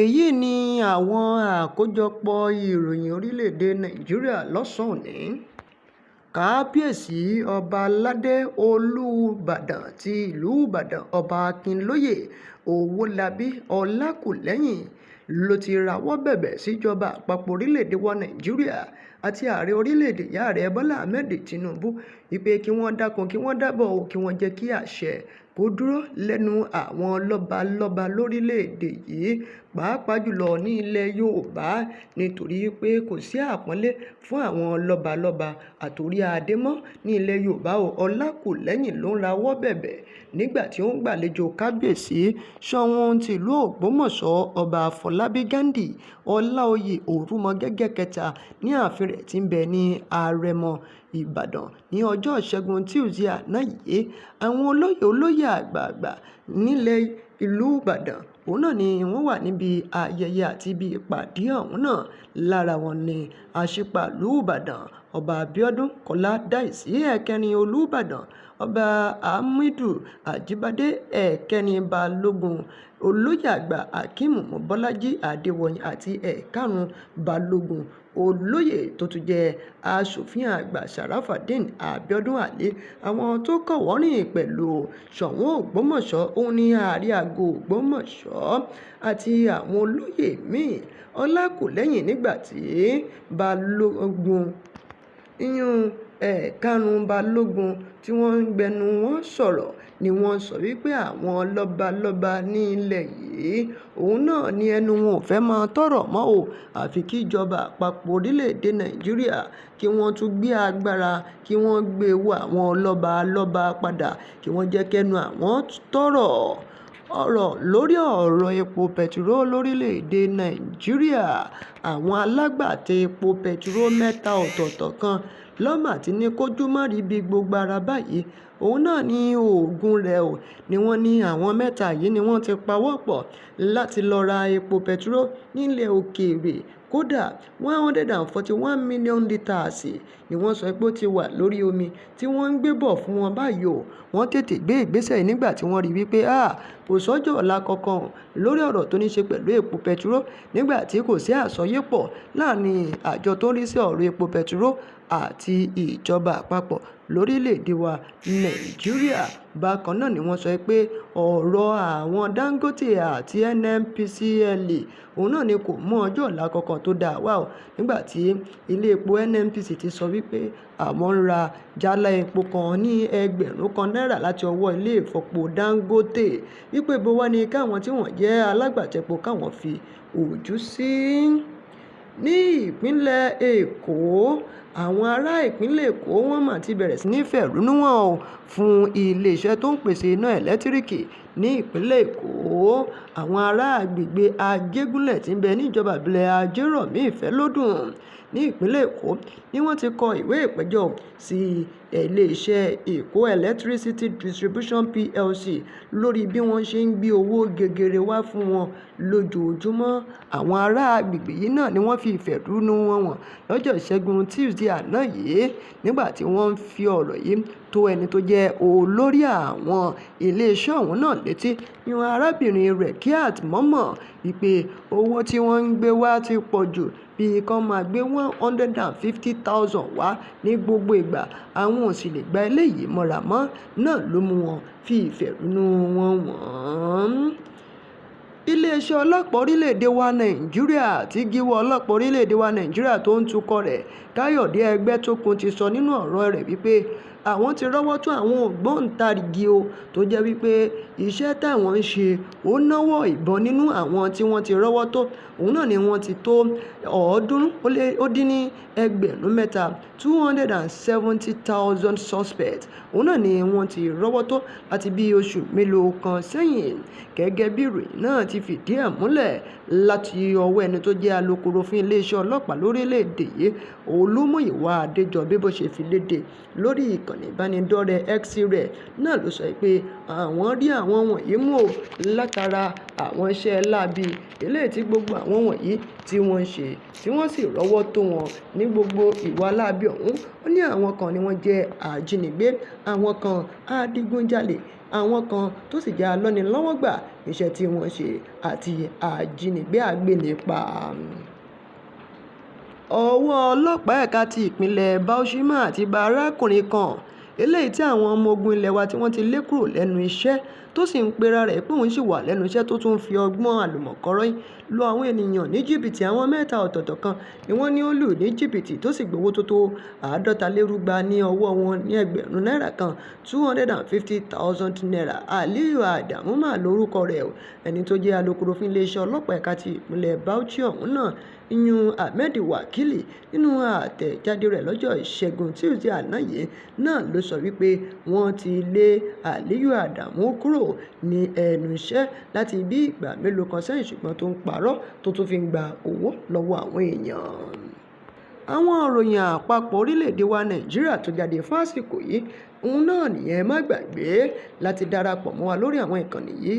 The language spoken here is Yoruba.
èyí ni àwọn àkójọpọ̀ ìròyìn orílẹ̀-èdè nàìjíríà lọ́sàn-án òní. kábíyèsí ọba aládé olùbàdàn ti ìlú ìbàdàn ọba akínlóye owólabí ọlákúlẹ́hìn ló ti rawọ́ bẹ̀bẹ̀ síjọba àpapọ̀ orílẹ̀-èdè wa nàìjíríà àti ààrẹ orílẹ̀-èdè ìyá rẹ̀ bọ́lá ahmed tinubu wípé kí wọ́n dákun kí wọ́n dábọ̀ kí wọ́n jẹ́ kí àṣẹ kó dúró lẹ́nu àwọn lọ́balọ́ba lórílẹ̀-èdè yìí pàápàá jùlọ ní ilẹ̀ yorùbá nítorí pé kò sí àpọ́nlé fún àwọn lọ́balọ́ba àtòrí adé mọ́ ní ilẹ̀ yorùbá ọlákúlẹ́hìn ló ń rawọ́ bẹ̀bẹ̀ nígbà tí ó ń gbàlejò kábíyèsí ṣọ̀ún tìlú ògbómọ̀ṣọ́ ọba àfọlábí ghandi ọláòyè òrùmọgẹ́gẹ́ kẹta ní ààfin rẹ̀ tí ń bẹ ní àrẹ̀mọ ìbàdàn ní ọjọ́ ìṣẹ́gun tuesday àná yìí. àwọn olóyè àgbààgbà nílẹ̀ ìlú ìbàdàn òun náà ni wọ́n wà níbi ayẹyẹ àti ibi ìpàdé ọ̀hún náà. lára wọn ni àṣìpàlú ìbàdàn ọba abíọ́dún kọ́lá dáìsí ẹ̀kẹrin olùbàdàn ọba hamidu ajíbádé ẹ̀kẹrin balógun olóyè àgbà akeem bọ́lájí adéwọ̀yìn àti ẹ̀karùn-ún balógun olóyè tó tún jẹ́ aṣòfin àgbà sharafadeen abiodun ali. àwọn tó kọ́wọ̀ọ́rìn pẹ̀lú ṣọ̀ún ògbómọ̀ṣọ́ òun ní ààrẹ àgọ́ ògbómọ̀ṣọ́ àti àwọn olóyè míì ọlákúlẹ́hìn nígbà tí balógun ẹ̀karùn-ún balógun tí wọ́n ń gbẹnu wọn sọ̀rọ̀ ni wọ́n sọ wípé àwọn lọ́balọ́ba ní ilẹ̀ yìí òun náà ni ẹnu wọn ò fẹ́ máa tọ̀rọ̀ mọ́ o àfi kí ìjọba àpapọ̀ orílẹ̀-èdè nàìjíríà kí wọ́n tún gbé agbára kí wọ́n gbé wo àwọn lọ́balọ́ba padà kí wọ́n jẹ́ kẹ́nu àwọn tọ̀rọ̀ lórí ọ̀rọ̀ epo bẹtiró lórílẹ̀‐èdè nàìjíríà. àwọn alágbàtà epo bẹtiró mẹ́ta ọ̀tọ̀ọ̀tọ̀ kan lọ́mà tí ní kójú má rí bí gbogbo ara báyìí òun náà ní oògùn rẹ̀ ni wọ́n ní àwọn mẹ́ta yìí ni wọ́n ti pawọ́ pọ̀ láti lọ ra epo bẹtiró nílẹ̀ òkèèrè kódà 141 million litres ni wọ́n sọ pé ó ti wà lórí omi tí wọ́n ń gbé bọ̀ fún wọn báyìí o. wọ́n tètè gbé ìgbésẹ̀ nígbà tí wọ́n rí wípé kò sọ́jọ́ ọ̀la kankan lórí ọ̀rọ̀ tó ní ṣe pẹ̀lú epo bẹtiró nígbà tí kò sí àsọyépọ̀ láàrin àjọ tó ń rí sí ọ̀rọ̀ epo bẹtiró àti ìjọba àpapọ̀ lórílẹ̀‐èdè wa nàìjíríà. bákan náà ni wọ́n sọ pé ọ̀rọ̀ àwọn dangote àti nnpcl òun náà ni kò mú ọjọ́ ọ̀la kankan tó dáa wá o nígbà tí ilé epo nnpc ti sọ wípé àwọn ń ra jálá epo kan ní ẹgbẹ̀rún kan náírà láti ọwọ́ ilé ìfọpo dangote wípé bó wá ní káwọn tí wọ́n jẹ́ alágbàtẹ̀pọ káwọn fi ojú sí. ní ìpínlẹ̀ èkó àwọn ará ìpínlẹ̀ èkó wọ́n mà ti bẹ̀rẹ̀ sí ní fẹ̀hónú hàn fún iléeṣẹ́ tó ń pèsè iná ẹ̀lẹ́tíríkì ní ìpínlẹ̀ èkó. àwọn ará agbègbè ajégúnlẹ̀ tí ń bẹ níjọba ìbílẹ̀ ajérọ̀mí ìfẹ́lódùn ní ìpínlẹ̀ èkó ni wọ́n ti kọ ìwé ìpẹ́jọ́ sí iléeṣẹ́ èkó electricity distribution plc lórí bí wọ́n ṣe ń gbé owó gegere wá fún wọn lójoojúmọ́. àwọn ará agbègbè yìí náà ni wọ́n fi ìfẹ̀hónú wọn hàn lọ́jọ́ ìṣẹ́gun tuesday àná yìí nígbà tí wọ́n ń fi ọ̀rọ̀ yìí tó ẹni tó jẹ́ olórí àwọn iléeṣẹ́ ọ̀hún náà létí yan arábìnrin Rekiat Momo wípé owó tí wọ́n ń gbé wá ti pọ̀ jù bí kan máa gbé 150,000 wá ní gbogbo ìgbà àwọn ò sì lè gba eléyìí mọ́ra mọ́ náà ló mú wọn fi ìfẹ̀hónú wọn wọ̀n. iléeṣẹ́ ọlọ́pàá orílẹ̀-èdè wa nàìjíríà tí gíwọ́ ọlọ́pàá orílẹ̀-èdè wa nàìjíríà tó ń tukọ̀ rẹ̀ káyọ̀dé ẹgbẹ́tókun ti sọ nínú ọ̀rọ̀ rẹ̀ wípé àwọn ti rọ́wọ́ tó àwọn ògbóǹtarìgì tó jẹ́ wípé iṣẹ́ táwọn ń ṣe ó náwó ìbọn nínú àwọn tí wọ́n ti rọ́wọ́ tó òun náà ni wọ́n ti tó 300,000 270,000 suspects òun náà ni wọ́n ti rọ́wọ́ tó láti bí oṣù mélòó kan sẹ́yìn gẹ́gẹ́ bí ìròyìn náà ti fìdí ẹ̀ múlẹ̀ láti ọwọ́ ẹni tó jẹ́ alukoro fún iléeṣẹ́ ọlọ́pàá lórílẹ̀‐èdè yìí olúmúyìwá adéjọbí bó ṣe fi léde lórí ìkànnì ìbánidọ́rẹ̀ẹ́ x rẹ̀ náà ló sọ pé àwọn rí àwọn wọ̀nyí mú o látara àwọn iṣẹ́ láabi eléyìí tí gbogbo àwọn wọ̀nyí tí wọ́n ń ṣe tí wọ́n sì rọ́wọ́ tó wọn ní gbogbo ìwà láabi ọ̀hún. ó ní àwọn kan ni wọ́n jẹ́ ajínigbé àwọn kan adigunjalè àwọn kan tó sì jẹ́ alọ́nilọ́wọ́gbà iṣẹ́ tí wọ́n ṣe àti ajínigbé agbénipa. Ọwọ́ ọlọ́pàá ẹ̀ka ti ìpínlẹ̀ Bauchi ti bá arákùnrin kan eléyìí tí àwọn ọmọ ogun ilẹ̀ wa tí wọ́n ti lé kúrò lẹ́nu iṣẹ́ tó sì ń pera rẹ̀ pé òun sì wà lẹ́nu iṣẹ́ tó tún fi ọgbọ́n àlùmọ̀kọ́rọ́yìn lu àwọn ènìyàn ní jìbìtì. Àwọn mẹ́ta ọ̀tọ̀ọ̀tọ̀ kan ni wọ́n ní ó lù ní jìbìtì tó sì gbowó tó tó 250 ní ọwọ́ wọn ní ẹgbẹ̀rún náírà kan $250,000. Aliyu Adamu lórúkọ rẹ̀ ẹni tó jẹ́ alukoro fún iléeṣẹ́ ọlọ́pàá ẹ̀ka ti ìpínlẹ̀ Bauchi ọ̀hún náà ìyún Ahmed Wakili nínú àtẹ̀jáde rẹ̀ lọ́jọ́ Ìṣẹ́gun Tuesday àná yìí náà ló sọ wípé wọ́n ti lé Aliyu Adamu kúrò ní ẹnu iṣẹ́ láti bí ìgbà mélòó kan sẹ́yìn ṣùgbọ́n tó ń parọ́ tó tún fi ń gba owó lọ́wọ́ àwọn èèyàn. Àwọn ìròyìn àpapọ̀ orílẹ̀-èdè wa Nàìjíríà tó jáde fún àsìkò yìí òun náà nìyẹn. Má gbàgbé láti darapọ̀ mọ́ wa lórí àwọn ìkànnì yìí.